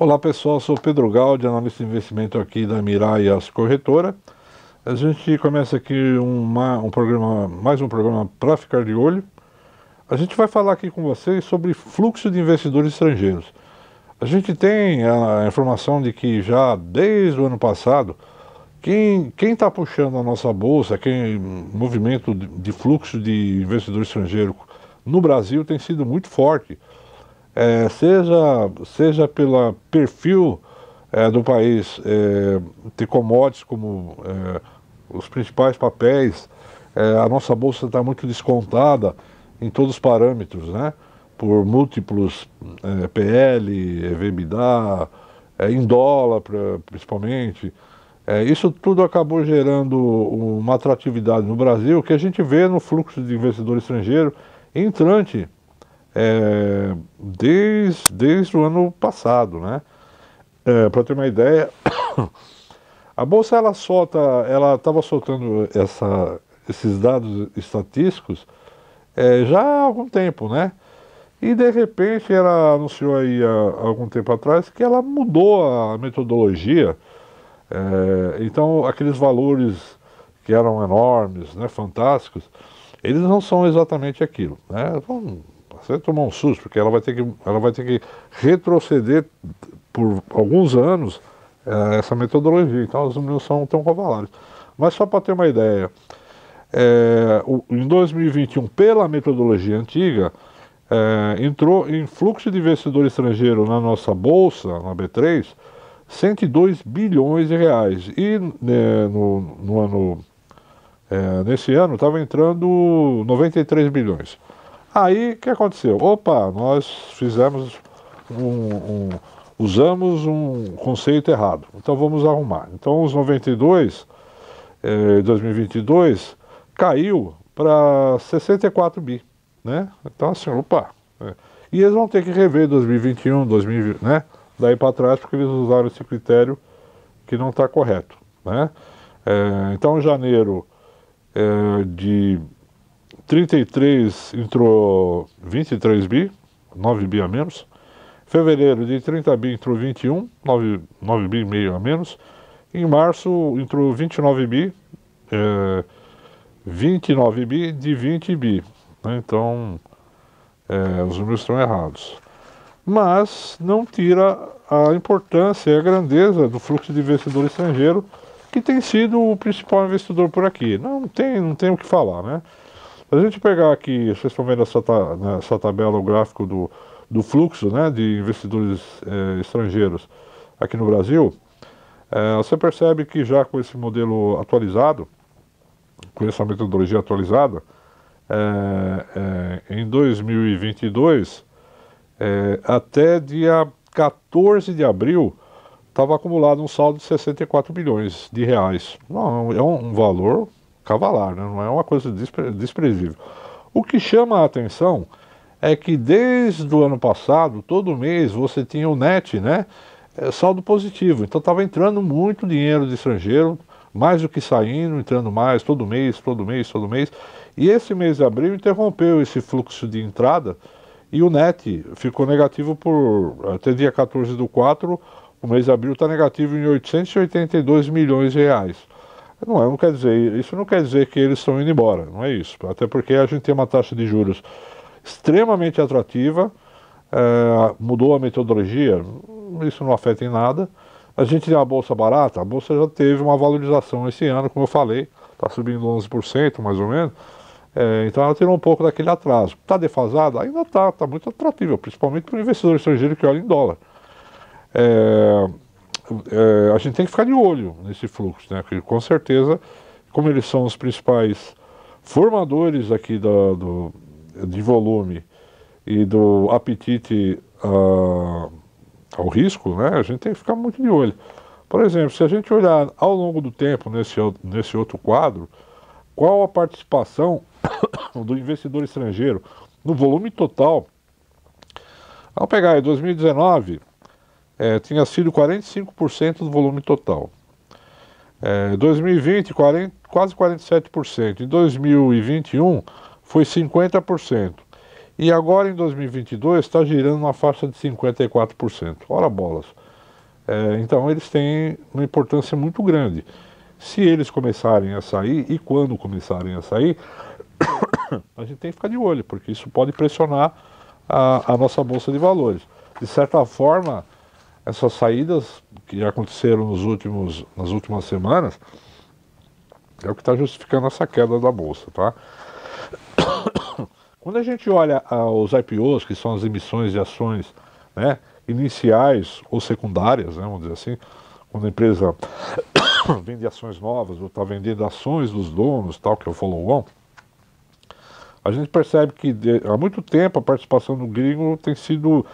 Olá pessoal, sou Pedro Gaudi, analista de investimento aqui da Mirai Aço Corretora. A gente começa aqui um programa, mais um programa para ficar de olho. A gente vai falar aqui com vocês sobre fluxo de investidores estrangeiros. A gente tem a informação de que já desde o ano passado, quem está puxando a nossa bolsa, movimento de fluxo de investidor estrangeiro no Brasil tem sido muito forte. Seja pelo perfil do país, de commodities como os principais papéis, a nossa bolsa está muito descontada em todos os parâmetros, né? Por múltiplos PL, EBITDA, em dólar principalmente. Isso tudo acabou gerando uma atratividade no Brasil que a gente vê no fluxo de investidor estrangeiro entrante desde o ano passado, né? Para ter uma ideia, a bolsa ela estava soltando esses dados estatísticos já há algum tempo, né? E de repente ela anunciou aí há algum tempo atrás que ela mudou a metodologia. Então aqueles valores que eram enormes, né, fantásticos, eles não são exatamente aquilo, né? Então, você tomar um susto, porque ela vai ter que retroceder por alguns anos essa metodologia. Então os números são tão cavalares. Mas só para ter uma ideia, em 2021, pela metodologia antiga, entrou em fluxo de investidor estrangeiro na nossa bolsa, na B3, 102 bilhões de reais. E nesse ano estava entrando 93 bilhões. Aí o que aconteceu? Opa, nós usamos um conceito errado. Então vamos arrumar. Então os 92 em 2022 caiu para 64 bi, né? Então assim, opa. E eles vão ter que rever 2021, 2020, né? Daí para trás, porque eles usaram esse critério que não está correto, né? Então em janeiro de 33 entrou 23 bi, 9 bi a menos. Fevereiro de 30 bi entrou 21, 9 bi e meio a menos. Em março entrou 29 bi, 29 bi de 20 bi, né? Então os números estão errados. Mas não tira a importância e a grandeza do fluxo de investidor estrangeiro, que tem sido o principal investidor por aqui. Não tem o que falar, né? Se a gente pegar aqui, vocês estão vendo nessa tabela o gráfico do fluxo, né, de investidores estrangeiros aqui no Brasil, você percebe que já com esse modelo atualizado, com essa metodologia atualizada, em 2022, até dia 14 de abril, estava acumulado um saldo de 64 bilhões de reais. Não, é um valor cavalar, né? Não é uma coisa desprezível. O que chama a atenção é que desde o ano passado, todo mês, você tinha o net, né? Saldo positivo. Então estava entrando muito dinheiro de estrangeiro, mais do que saindo, entrando mais, todo mês, todo mês, todo mês. E esse mês de abril interrompeu esse fluxo de entrada e o net ficou negativo até dia 14/4, o mês de abril está negativo em 882 milhões de reais. Isso não quer dizer que eles estão indo embora, não é isso. Até porque a gente tem uma taxa de juros extremamente atrativa, mudou a metodologia, isso não afeta em nada. A gente tem uma bolsa barata, a bolsa já teve uma valorização esse ano, como eu falei, está subindo 11% mais ou menos. Então ela tirou um pouco daquele atraso. Está defasada? Ainda está muito atrativa, principalmente para o investidor estrangeiro que olha em dólar. A gente tem que ficar de olho nesse fluxo, né? Porque com certeza, como eles são os principais formadores aqui de volume e do apetite ao risco, né? A gente tem que ficar muito de olho. Por exemplo, se a gente olhar ao longo do tempo nesse outro quadro, qual a participação do investidor estrangeiro no volume total? Vamos pegar aí 2019. Tinha sido 45% do volume total. 2020, quase 47%. Em 2021, foi 50%. E agora, em 2022, está girando uma faixa de 54%. Ora bolas. Então eles têm uma importância muito grande. Se eles começarem a sair, e quando começarem a sair, a gente tem que ficar de olho, porque isso pode pressionar a nossa bolsa de valores. De certa forma, essas saídas que já aconteceram nas últimas semanas é o que está justificando essa queda da bolsa, tá? Quando a gente olha os IPOs, que são as emissões de ações, né, iniciais ou secundárias, né, vamos dizer assim, quando a empresa vende ações novas ou está vendendo ações dos donos, tal, que é o follow-on, a gente percebe que há muito tempo a participação do gringo tem sido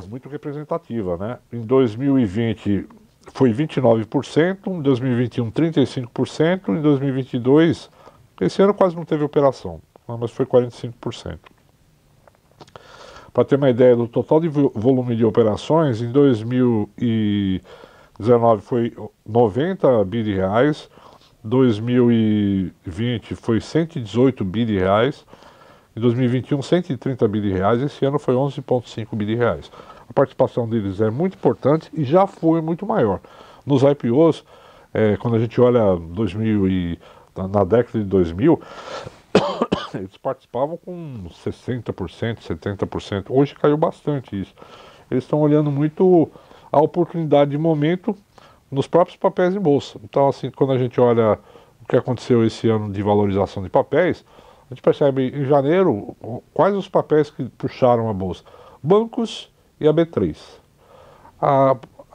muito representativa, né? Em 2020 foi 29%, em 2021 35%, em 2022 esse ano quase não teve operação, mas foi 45%. Para ter uma ideia do total de volume de operações, em 2019 foi 90 bi de reais, 2020 foi 118 bi de reais, em 2021 130 bi de reais, esse ano foi 11,5 bi de reais. A participação deles é muito importante e já foi muito maior. Nos IPOs, quando a gente olha 2000 na década de 2000, eles participavam com 60%, 70%. Hoje caiu bastante isso. Eles estão olhando muito a oportunidade de momento nos próprios papéis em bolsa. Então, assim, quando a gente olha o que aconteceu esse ano de valorização de papéis, a gente percebe em janeiro quais os papéis que puxaram a bolsa. Bancos e a B3.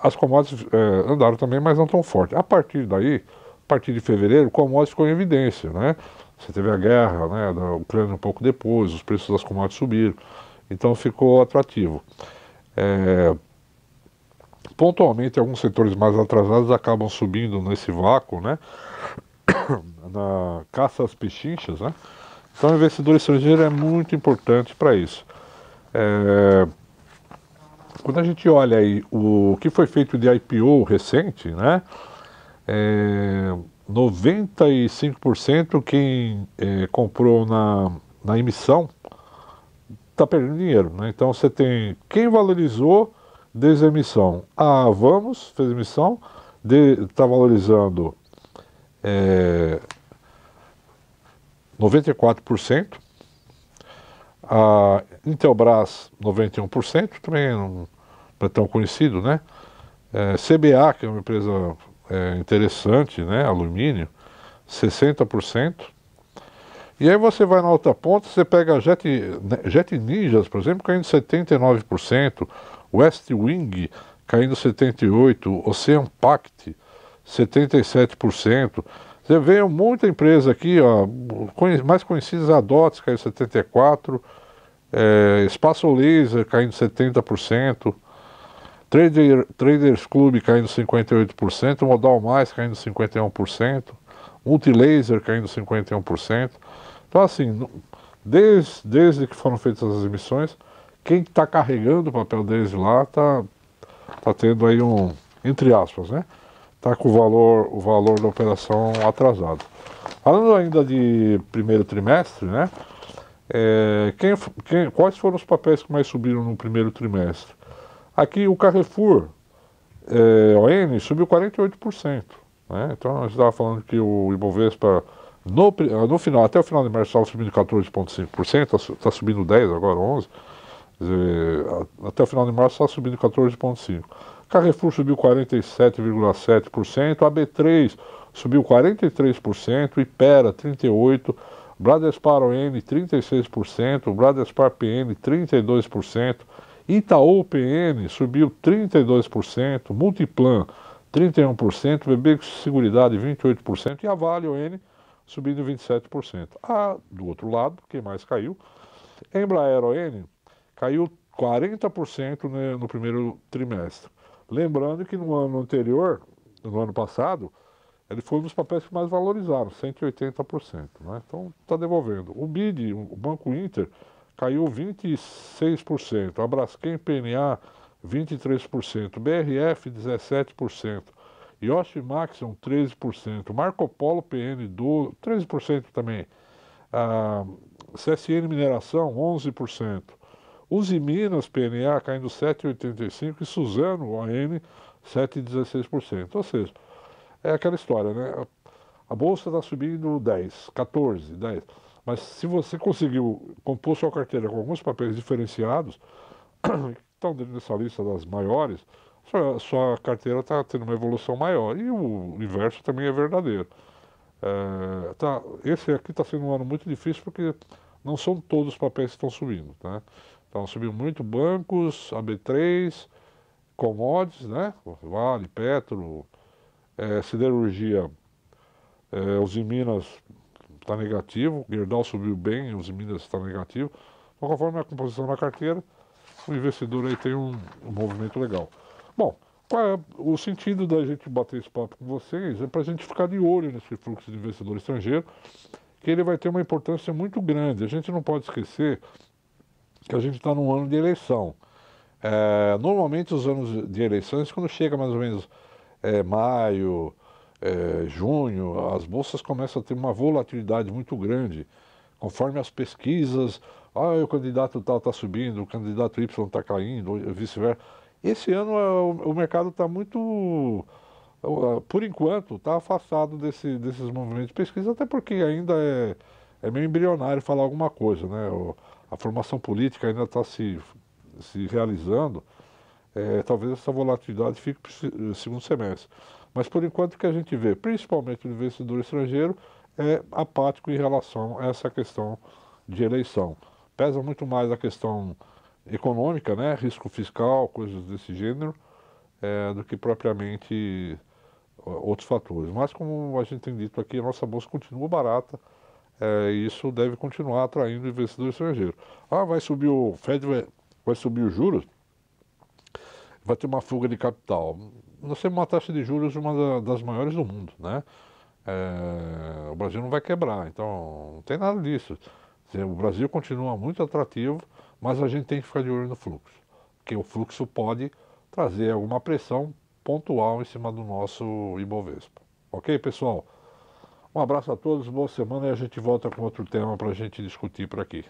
As commodities andaram também, mas não tão forte. A partir daí, a partir de fevereiro, commodities ficou em evidência, né? Você teve a guerra, né, da Ucrânia um pouco depois, os preços das commodities subiram, então ficou atrativo. Pontualmente, alguns setores mais atrasados acabam subindo nesse vácuo, né, na caça às pechinchas, né? Então, o investidor estrangeiro é muito importante para isso. Quando a gente olha aí o que foi feito de IPO recente, né, 95% quem comprou na emissão está perdendo dinheiro, né? Então você tem quem valorizou desde a emissão. A Vamos fez emissão, está valorizando 94%. A Intelbras 91%, também não é tão conhecido, né? CBA, que é uma empresa interessante, né? Alumínio, 60%. E aí você vai na outra ponta, você pega a Jet Ninjas, por exemplo, caindo 79%, West Wing caindo 78%, Ocean Pact 77%. Você vê muita empresa aqui, ó, mais conhecidas, a DOTS caiu 74%, Espaço Laser caindo 70%, Traders Club caindo 58%, Modal Mais caindo 51%, Multilaser caindo 51%. Então, assim, desde que foram feitas as emissões, quem está carregando o papel deles lá tá tendo aí entre aspas, né? Está com o valor da operação atrasado. Falando ainda de primeiro trimestre, né? Quais foram os papéis que mais subiram no primeiro trimestre? Aqui o Carrefour ON subiu 48%. Né? Então a gente estava falando que o Ibovespa no final, até o final de março estava subindo 14,5%, está subindo 10%, agora 11%. Quer dizer, até o final de março está subindo 14,5%. Carrefour subiu 47,7%, a B3 subiu 43%, Ipera 38%, Bradespar ON 36%, Bradespar PN 32%, Itaú PN subiu 32%, Multiplan 31%, BB Seguridade 28% e a Vale ON subindo 27%. Do outro lado, quem mais caiu? Embraer ON caiu 40% no primeiro trimestre. Lembrando que no ano anterior, no ano passado, ele foi um dos papéis que mais valorizaram, 180%. Né? Então está devolvendo. O BID, o Banco Inter, caiu 26%, a Braskem PNA 23%, BRF 17%, Yoshi Maxion 13%, Marco Polo PN 13% também, a CSN Mineração 11%, Uzi Minas, PNA, caindo 7,85% e Suzano, ON, 7,16%. Ou seja, é aquela história, né? A bolsa está subindo 10, 14, 10. Mas se você conseguiu compor sua carteira com alguns papéis diferenciados, que estão dentro dessa lista das maiores, sua carteira está tendo uma evolução maior. E o inverso também é verdadeiro. Esse aqui está sendo um ano muito difícil porque não são todos os papéis que estão subindo, né? Estão subindo muito bancos, AB3, commodities, né? Vale, Petro, siderurgia, os em Minas está negativo, Gerdau subiu bem, os em Minas está negativo. Então, conforme a composição da carteira, o investidor aí tem um movimento legal. Bom, qual é o sentido da gente bater esse papo com vocês? É para a gente ficar de olho nesse fluxo de investidor estrangeiro, que ele vai ter uma importância muito grande. A gente não pode esquecer que a gente está num ano de eleição. Normalmente os anos de eleições, quando chega mais ou menos maio, junho, as bolsas começam a ter uma volatilidade muito grande, conforme as pesquisas, o candidato tal está subindo, o candidato Y está caindo, ou vice-versa. Esse ano o mercado está muito, por enquanto, está afastado desses movimentos de pesquisa, até porque ainda é meio embrionário falar alguma coisa, né? A formação política ainda está se realizando. Talvez essa volatilidade fique para o segundo semestre. Mas por enquanto o que a gente vê, principalmente o investidor estrangeiro, é apático em relação a essa questão de eleição. Pesa muito mais a questão econômica, né, risco fiscal, coisas desse gênero, do que propriamente outros fatores. Mas como a gente tem dito aqui, a nossa bolsa continua barata, e isso deve continuar atraindo investidor estrangeiro. Vai subir o Fed, vai subir os juros? Vai ter uma fuga de capital. Nós temos uma taxa de juros uma das maiores do mundo, né? O Brasil não vai quebrar, então não tem nada disso. O Brasil continua muito atrativo, mas a gente tem que ficar de olho no fluxo, porque o fluxo pode trazer alguma pressão pontual em cima do nosso Ibovespa. Ok, pessoal? Um abraço a todos, boa semana e a gente volta com outro tema para a gente discutir por aqui.